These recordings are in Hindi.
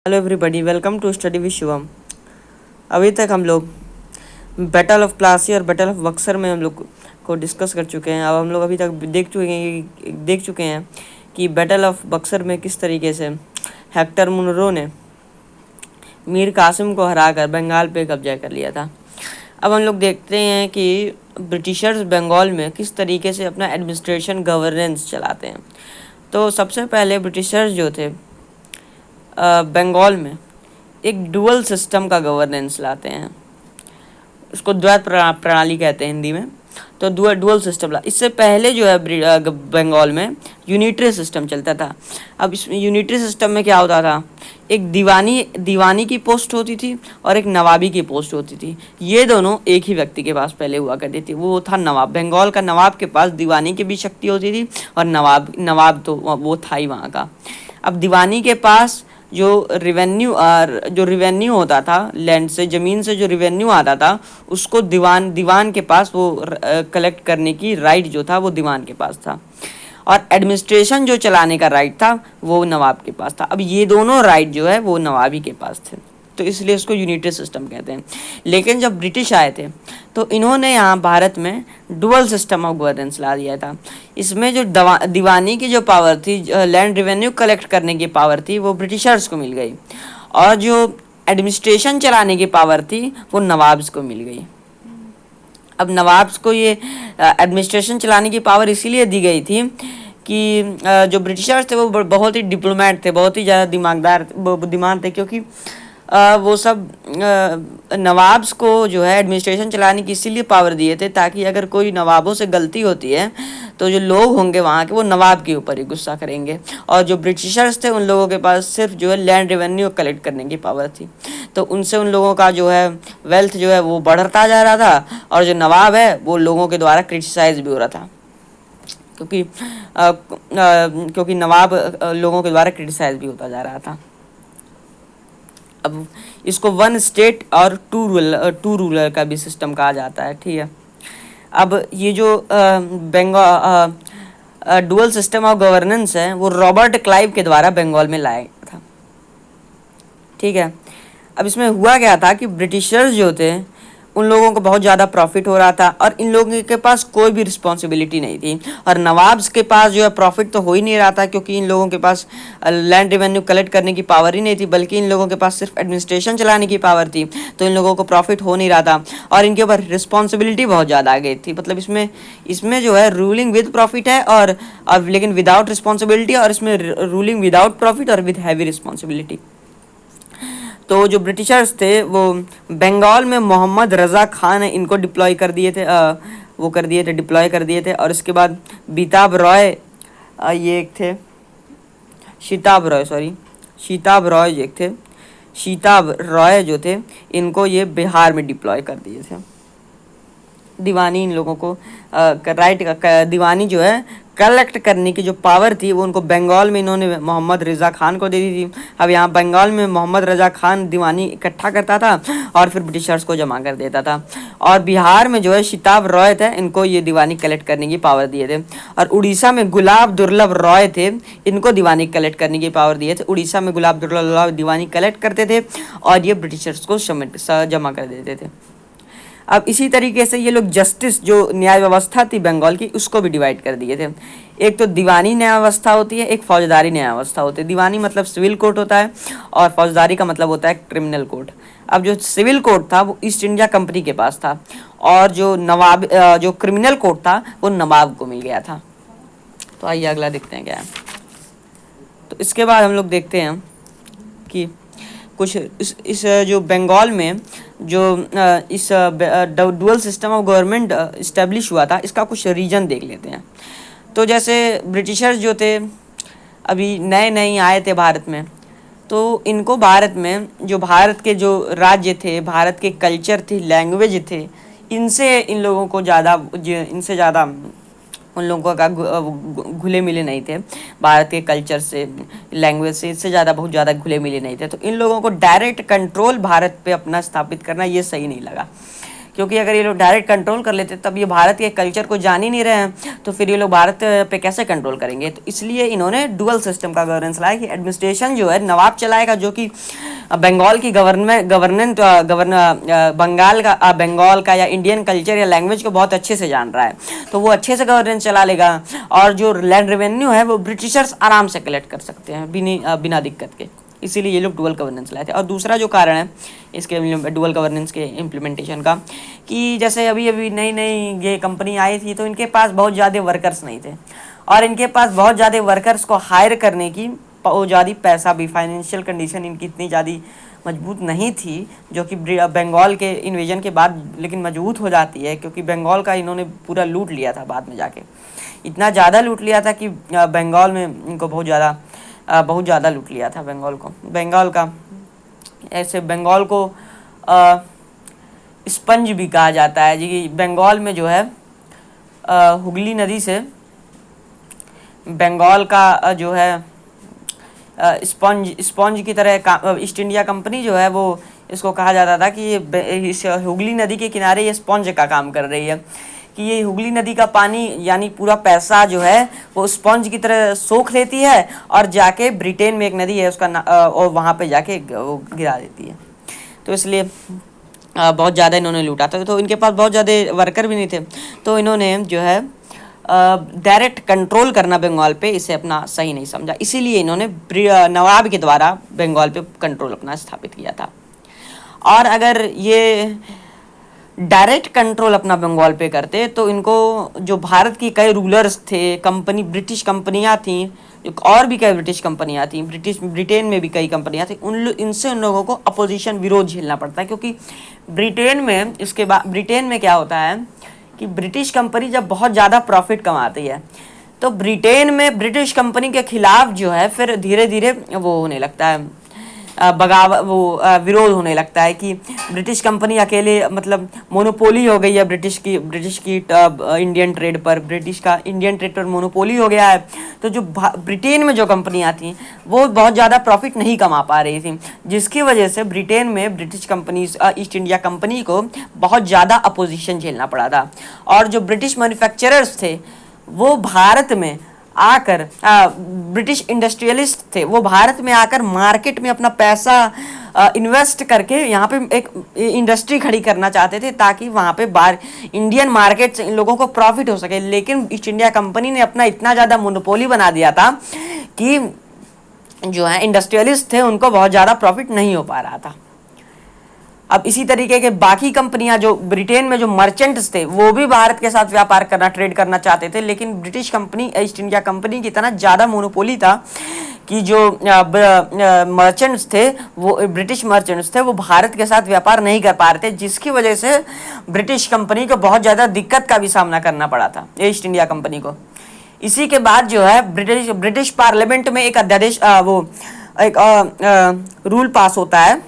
Hello everybody, welcome to study with Shivam. अभी तक हम लोग बैटल ऑफ प्लासी और बैटल ऑफ बक्सर में हम लोग को डिस्कस कर चुके हैं। अब हम लोग अभी तक देख चुके हैं कि बैटल ऑफ बक्सर में किस तरीके से हेक्टर मुनरो ने मीर कासिम को हराकर बंगाल पे कब्जा कर लिया था। अब हम लोग देखते हैं कि ब्रिटिशर्स बंगाल में किस तरीके से अपना एडमिनिस्ट्रेशन गवर्नेंस चलाते हैं। तो सबसे पहले ब्रिटिशर्स जो थे बंगाल में एक डुअल सिस्टम का गवर्नेंस लाते हैं। उसको द्वैत प्रणाली कहते हैं हिंदी में। तो डुअल सिस्टम इससे पहले जो है बंगाल में यूनिटरी सिस्टम चलता था। अब इस यूनिटरी सिस्टम में क्या होता था, एक दीवानी की पोस्ट होती थी और एक नवाबी की पोस्ट होती थी। ये दोनों एक ही व्यक्ति के पास पहले हुआ करती थी, वो था नवाब। बंगाल का नवाब के पास दीवानी की भी शक्ति होती थी और नवाब तो वो था ही वहाँ का। अब दीवानी के पास जो रिवेन्यू होता था लैंड से, ज़मीन से जो रिवेन्यू आता था, उसको दीवान के पास वो कलेक्ट करने की राइट जो था वो दीवान के पास था, और एडमिनिस्ट्रेशन जो चलाने का राइट था वो नवाब के पास था। अब ये दोनों राइट जो है वो नवाबी के पास थे, तो इसलिए इसको यूनिटरी सिस्टम कहते हैं। लेकिन जब ब्रिटिश आए थे तो इन्होंने यहाँ भारत में डुअल सिस्टम ऑफ गवर्नेंस ला दिया था। इसमें जो दीवानी की जो पावर थी, लैंड रेवेन्यू कलेक्ट करने की पावर थी, वो ब्रिटिशर्स को मिल गई, और जो एडमिनिस्ट्रेशन चलाने की पावर थी वो नवाब्स को मिल गई। अब नवाब्स को ये एडमिनिस्ट्रेशन चलाने की पावर इसीलिए दी गई थी कि जो ब्रिटिशर्स थे वो बहुत ही डिप्लोमेट थे, बहुत ही ज़्यादा बुद्धिमान थे, क्योंकि वो सब नवाब्स को जो है एडमिनिस्ट्रेशन चलाने की इसीलिए पावर दिए थे ताकि अगर कोई नवाबों से गलती होती है तो जो लोग होंगे वहाँ के वो नवाब के ऊपर ही गुस्सा करेंगे, और जो ब्रिटिशर्स थे उन लोगों के पास सिर्फ जो है लैंड रेवेन्यू कलेक्ट करने की पावर थी। तो उनसे उन लोगों का जो है वेल्थ जो है वो बढ़ता जा रहा था, और जो नवाब है वो लोगों के द्वारा क्रिटिसाइज भी हो रहा था, क्योंकि नवाब लोगों के द्वारा क्रिटिसाइज भी होता जा रहा था। अब इसको वन स्टेट और टू रूलर का भी सिस्टम कहा जाता है, ठीक है। अब ये जो डुअल सिस्टम ऑफ गवर्नेंस है वो रॉबर्ट क्लाइव के द्वारा बंगाल में लाया गया था, ठीक है। अब इसमें हुआ क्या था कि ब्रिटिशर्स जो थे उन लोगों को बहुत ज़्यादा प्रॉफिट हो रहा था, और इन लोगों के पास कोई भी रिस्पॉन्सिबिलिटी नहीं थी, और नवाब्स के पास जो है प्रॉफिट तो हो ही नहीं रहा था, क्योंकि इन लोगों के पास लैंड रेवेन्यू कलेक्ट करने की पावर ही नहीं थी, बल्कि इन लोगों के पास सिर्फ एडमिनिस्ट्रेशन चलाने की पावर थी। तो इन लोगों को प्रॉफिट हो नहीं रहा था, और इनके ऊपर रिस्पॉन्सिबिलिटी बहुत ज़्यादा आ गई थी। मतलब इसमें जो है रूलिंग विद प्रॉफिट है, और लेकिन विदाउट रिस्पॉन्सिबिलिटी, और इसमें रूलिंग विदाउट प्रॉफिट और विद हैवी रिस्पॉन्सिबिलिटी। तो जो ब्रिटिशर्स थे वो बंगाल में मोहम्मद रज़ा खान इनको डिप्लॉय कर दिए थे, डिप्लॉय कर दिए थे। और इसके बाद बीताब रॉय, ये एक थे शीताब रॉय जो थे, इनको ये बिहार में डिप्लॉय कर दिए थे। दीवानी इन लोगों को दीवानी जो है कलेक्ट करने की जो पावर थी वो उनको बंगाल में इन्होंने मोहम्मद रज़ा खान को दे दी थी। अब यहाँ बंगाल में मोहम्मद रज़ा खान दीवानी इकट्ठा करता था और फिर ब्रिटिशर्स को जमा कर देता था, और बिहार में जो है शीताब रॉय थे, इनको ये दीवानी कलेक्ट करने की पावर दिए थे। और उड़ीसा में गुलाब दुर्लभ रॉय थे, इनको दीवानी कलेक्ट करने की पावर दिए थे। उड़ीसा में गुलाब दुर्लभ रॉय दीवानी कलेक्ट करते थे और ये ब्रिटिशर्स को जमा कर देते थे। अब इसी तरीके से ये लोग जस्टिस, जो न्याय व्यवस्था थी बंगाल की, उसको भी डिवाइड कर दिए थे। एक तो दीवानी न्याय व्यवस्था होती है, एक फौजदारी न्याय व्यवस्था होती है। दीवानी मतलब सिविल कोर्ट होता है, और फौजदारी का मतलब होता है क्रिमिनल कोर्ट। अब जो सिविल कोर्ट था वो ईस्ट इंडिया कंपनी के पास था, और जो क्रिमिनल कोर्ट था वो नवाब को मिल गया था। तो आइए अगला देखते हैं क्या है। तो इसके बाद हम लोग देखते हैं कि कुछ इस जो बंगाल में जो इस dual system of government establish हुआ था, इसका कुछ रीजन देख लेते हैं। तो जैसे ब्रिटिशर्स जो थे अभी नए नए आए थे भारत में, तो इनको भारत में जो भारत के जो राज्य थे, भारत के कल्चर थी, लैंग्वेज थे, इनसे इन लोगों को इनसे ज़्यादा उन लोगों का घुले मिले नहीं थे। भारत के कल्चर से, लैंग्वेज से इससे बहुत ज़्यादा घुले मिले नहीं थे। तो इन लोगों को डायरेक्ट कंट्रोल भारत पे अपना स्थापित करना ये सही नहीं लगा, क्योंकि अगर ये लोग डायरेक्ट कंट्रोल कर लेते तब ये भारत के कल्चर को जान ही नहीं रहे हैं, तो फिर ये लोग भारत पे कैसे कंट्रोल करेंगे। तो इसलिए इन्होंने डुअल सिस्टम का गवर्नेंस लाया कि एडमिनिस्ट्रेशन जो है नवाब चलाएगा, जो कि बंगाल की बंगाल का या इंडियन कल्चर या लैंग्वेज को बहुत अच्छे से जान रहा है, तो वो अच्छे से गवर्नेंस चला लेगा। और जो लैंड रेवेन्यू है वो ब्रिटिशर्स आराम से कलेक्ट कर सकते हैं बिना दिक्कत के। इसीलिए ये लोग डुअल गवर्नेंस लाए थे। और दूसरा जो कारण है इसके डुअल गवर्नेंस के इम्प्लीमेंटेशन का, कि जैसे अभी अभी नई नई ये कंपनी आई थी, तो इनके पास बहुत ज़्यादा वर्कर्स नहीं थे, और इनके पास बहुत ज़्यादा वर्कर्स को हायर करने की बहुत ज़्यादा पैसा भी, फाइनेंशियल कंडीशन इनकी इतनी ज़्यादा मजबूत नहीं थी, जो कि बंगाल के इन्वेजन के बाद लेकिन मजबूत हो जाती है, क्योंकि बंगाल का इन्होंने पूरा लूट लिया था बाद में जाके। इतना ज़्यादा लूट लिया था कि बंगाल में इनको बहुत ज़्यादा लूट लिया था बंगाल का। ऐसे बंगाल को स्पंज भी कहा जाता है जी। बंगाल में जो है हुगली नदी से बंगाल का जो है स्पंज की तरह ईस्ट इंडिया कंपनी जो है वो इसको कहा जाता था कि ये इस हुगली नदी के किनारे ये स्पंज का काम कर रही है, कि ये हुगली नदी का पानी यानी पूरा पैसा जो है वो स्पंज की तरह सोख लेती है और जाके ब्रिटेन में एक नदी है उसका और वहाँ पे जाके वो गिरा देती है। तो इसलिए बहुत ज़्यादा इन्होंने लूटा था। तो इनके पास बहुत ज़्यादा वर्कर भी नहीं थे, तो इन्होंने जो है डायरेक्ट कंट्रोल करना बंगाल पे इसे अपना सही नहीं समझा, इसीलिए इन्होंने नवाब के द्वारा बंगाल पे कंट्रोल अपना स्थापित किया था। और अगर ये डायरेक्ट कंट्रोल अपना बंगाल पे करते तो इनको जो भारत की कई रूलर्स थे, ब्रिटिश कंपनियां थीं, और भी कई ब्रिटिश कंपनियां थीं, ब्रिटेन में भी कई कंपनियां थीं, इनसे उन लोगों को अपोजिशन विरोध झेलना पड़ता है। क्योंकि ब्रिटेन में क्या होता है कि ब्रिटिश कंपनी जब बहुत ज़्यादा प्रॉफिट कमाती है तो ब्रिटेन में ब्रिटिश कंपनी के खिलाफ जो है फिर धीरे धीरे वो होने लगता है, विरोध होने लगता है कि ब्रिटिश कंपनी अकेले मतलब मोनोपोली हो गई है ब्रिटिश की इंडियन ट्रेड पर, ब्रिटिश का इंडियन ट्रेड पर मोनोपोली हो गया है। तो जो ब्रिटेन में जो कंपनियां थी वो बहुत ज़्यादा प्रॉफिट नहीं कमा पा रही थी, जिसकी वजह से ब्रिटेन में British company east India company को बहुत ज़्यादा अपोजिशन झेलना पड़ा था। और जो ब्रिटिश मैन्युफैक्चरर्स थे वो भारत में आकर ब्रिटिश इंडस्ट्रियलिस्ट थे, वो भारत में आकर मार्केट में अपना पैसा इन्वेस्ट करके यहाँ पे एक इंडस्ट्री खड़ी करना चाहते थे, ताकि वहाँ पे इंडियन मार्केट से इन लोगों को प्रॉफिट हो सके। लेकिन ईस्ट इंडिया कंपनी ने अपना इतना ज़्यादा मोनोपोली बना दिया था कि जो है इंडस्ट्रियलिस्ट थे उनको बहुत ज़्यादा प्रॉफिट नहीं हो पा रहा था। अब इसी तरीके के बाकी कंपनियां जो ब्रिटेन में जो मर्चेंट्स थे वो भी भारत के साथ व्यापार करना, ट्रेड करना चाहते थे, लेकिन British company east India company की इतना ज़्यादा मोनोपोली था कि जो मर्चेंट्स थे वो ब्रिटिश मर्चेंट्स थे वो भारत के साथ व्यापार नहीं कर पा रहे थे, जिसकी वजह से ब्रिटिश कंपनी को बहुत ज़्यादा दिक्कत का भी सामना करना पड़ा था ईस्ट इंडिया कंपनी को। इसी के बाद जो है ब्रिटिश पार्लियामेंट में एक अध्यादेश रूल पास होता है,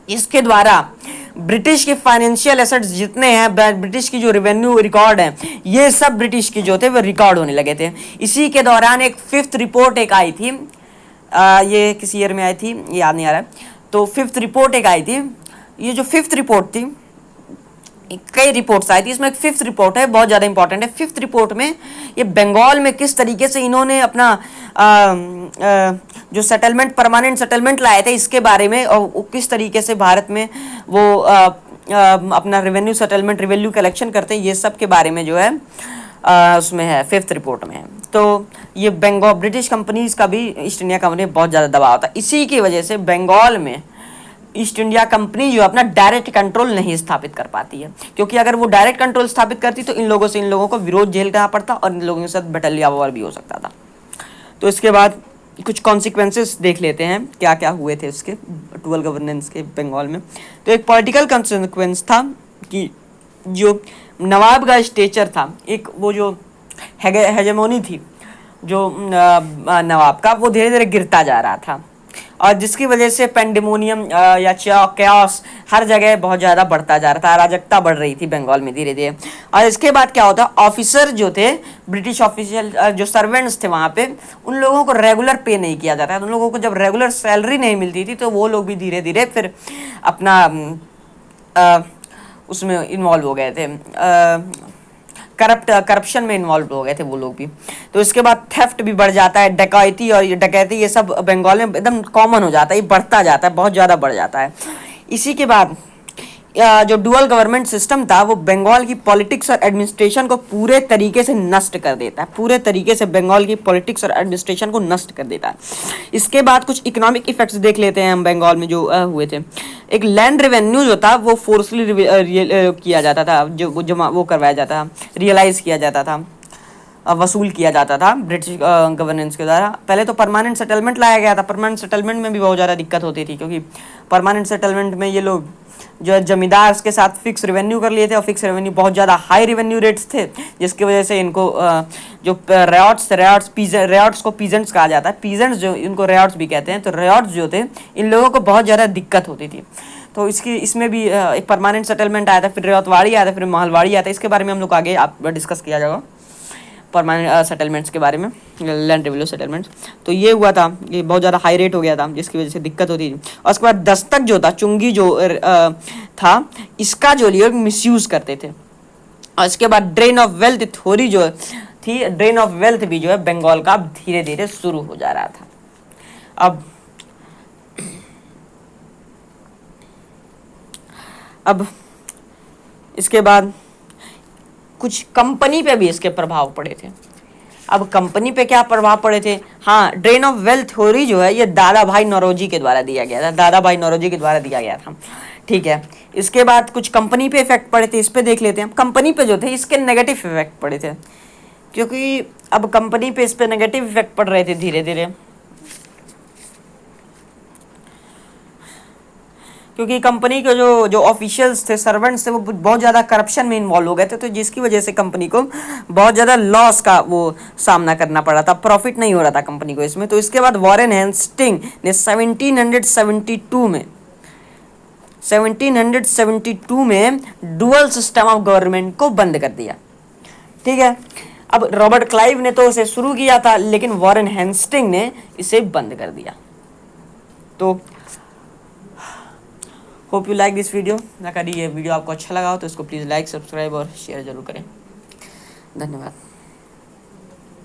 इसके द्वारा ब्रिटिश के फाइनेंशियल एसेट्स जितने हैं, ब्रिटिश की जो रेवेन्यू रिकॉर्ड है, ये सब ब्रिटिश की जो थे वो रिकॉर्ड होने लगे थे। इसी के दौरान एक फिफ्थ रिपोर्ट एक आई थी, ये किस ईयर में आई थी याद नहीं आ रहा है, तो फिफ्थ रिपोर्ट एक आई थी। ये जो फिफ्थ रिपोर्ट थी, कई रिपोर्ट्स आई थी, इसमें एक फिफ्थ रिपोर्ट है बहुत ज़्यादा इंपॉर्टेंट है। फिफ्थ रिपोर्ट में ये बंगाल में किस तरीके से इन्होंने अपना जो सेटलमेंट, परमानेंट सेटलमेंट लाए थे इसके बारे में, और किस तरीके से भारत में वो अपना रेवेन्यू सेटलमेंट, रेवेन्यू कलेक्शन करते हैं, ये सब के बारे में जो है उसमें है, फिफ्थ रिपोर्ट में है। तो ये बंगाल ब्रिटिश कंपनीज का भी ईस्ट इंडिया कंपनी में बहुत ज़्यादा दबाव था। इसी की वजह से बंगाल में ईस्ट इंडिया कंपनी जो अपना डायरेक्ट कंट्रोल नहीं स्थापित कर पाती है, क्योंकि अगर वो डायरेक्ट कंट्रोल स्थापित करती तो इन लोगों को विरोध झेलना पड़ता और इन लोगों के साथ बटलिया वॉर भी हो सकता था। तो इसके बाद कुछ कॉन्सिक्वेंसेस देख लेते हैं क्या क्या हुए थे इसके डुअल गवर्नेंस के बंगाल में। तो एक पॉलिटिकल कॉन्सिक्वेंस था कि जो नवाब का स्टेचर था, एक वो जो हेजेमोनी थी जो नवाब का, वो धीरे धीरे गिरता जा रहा था, और जिसकी वजह से पेंडेमोनियम या कैओस हर जगह बहुत ज़्यादा बढ़ता जा रहा था, अराजकता बढ़ रही थी बंगाल में धीरे धीरे। और इसके बाद क्या होता, ऑफिसर जो थे, ब्रिटिश ऑफिशियल जो सर्वेंट्स थे वहाँ पे, उन लोगों को रेगुलर पे नहीं किया जाता है। उन लोगों को जब रेगुलर सैलरी नहीं मिलती थी तो वो लोग भी धीरे धीरे फिर अपना उसमें इन्वॉल्व हो गए थे, करप्शन में इन्वॉल्व हो गए थे वो लोग भी। तो इसके बाद थेफ्ट भी बढ़ जाता है, डकैती और डकैती ये सब बंगाल में एकदम कॉमन हो जाता है, ये बढ़ता जाता है, बहुत ज़्यादा बढ़ जाता है। इसी के बाद जो डुअल गवर्नमेंट सिस्टम था वो बंगाल की पॉलिटिक्स और एडमिनिस्ट्रेशन को पूरे तरीके से नष्ट कर देता है, पूरे तरीके से बंगाल की पॉलिटिक्स और एडमिनिस्ट्रेशन को नष्ट कर देता है। इसके बाद कुछ इकोनॉमिक इफेक्ट्स देख लेते हैं हम बंगाल में जो हुए थे। एक लैंड रेवेन्यू जो था वो फोर्सली किया जाता था, जो जमा वो करवाया जाता था, रियलाइज किया जाता था, वसूल किया जाता था ब्रिटिश गवर्नेंस के द्वारा। पहले तो परमानेंट सेटलमेंट लाया गया था, परमानेंट सेटलमेंट में भी बहुत ज़्यादा दिक्कत होती थी, क्योंकि परमानेंट सेटलमेंट में ये लोग जो जमींदार के साथ फिक्स रेवेन्यू कर लिए थे, और फिक्स रेवेन्यू बहुत ज़्यादा हाई रेवेन्यू रेट्स थे, जिसकी वजह से इनको जो रेयट्स को पीजेंट्स कहा जाता है, पीजेंट्स जो इनको रेयट्स भी कहते हैं, तो रेयट्स जो थे इन लोगों को बहुत ज़्यादा दिक्कत होती थी। तो इसमें भी एक परमानेंट सेटलमेंट आया था, फिर रेवतवाड़ी आया था, फिर महलवाड़ी आया था। इसके बारे में हम लोग आगे आप डिस्कस किया जाएगा, परमानेंट सेटलमेंट्स के बारे में, लैंड रेवेन्यू सेटलमेंट्स। तो ये हुआ था, ये बहुत ज़्यादा हाई रेट हो गया था, जिसकी वजह से दिक्कत होती थी। और उसके बाद दस्तक जो था, चुंगी जो था, इसका जो लोग मिसयूज़ करते थे। और इसके बाद ड्रेन ऑफ वेल्थ थ्योरी जो थी, ड्रेन ऑफ वेल्थ भी जो है बंगाल का धीरे धीरे शुरू हो जा रहा था। अब इसके बाद कुछ कंपनी पे भी इसके प्रभाव पड़े थे। अब कंपनी पे क्या प्रभाव पड़े थे? हाँ, ड्रेन ऑफ वेल्थ थ्योरी जो है ये दादा भाई नौरोजी के द्वारा दिया गया था, दादा भाई नौरोजी के द्वारा दिया गया था, ठीक है। इसके बाद कुछ कंपनी पे इफेक्ट पड़े थे, इस पे देख लेते हैं। कंपनी पे जो थे इसके नेगेटिव इफेक्ट पड़े थे, क्योंकि अब कंपनी पे इस पे नेगेटिव इफेक्ट पड़ रहे थे धीरे धीरे, क्योंकि कंपनी के जो ऑफिशियल्स थे, सर्वेंट्स थे, वो बहुत ज़्यादा करप्शन में इन्वॉल्व हो गए थे, तो जिसकी वजह से कंपनी को बहुत ज़्यादा लॉस का वो सामना करना पड़ा था, प्रॉफिट नहीं हो रहा था कंपनी को इसमें। तो इसके बाद वॉरेन हेस्टिंग ने 1772 में डुअल सिस्टम ऑफ गवर्नमेंट को बंद कर दिया, ठीक है। अब रॉबर्ट क्लाइव ने तो इसे शुरू किया था, लेकिन वॉरेन हेस्टिंग ने इसे बंद कर दिया। तो hope you like this video. अगर ये वीडियो आपको अच्छा लगा हो तो इसको प्लीज़ लाइक, सब्सक्राइब और शेयर जरूर करें। धन्यवाद।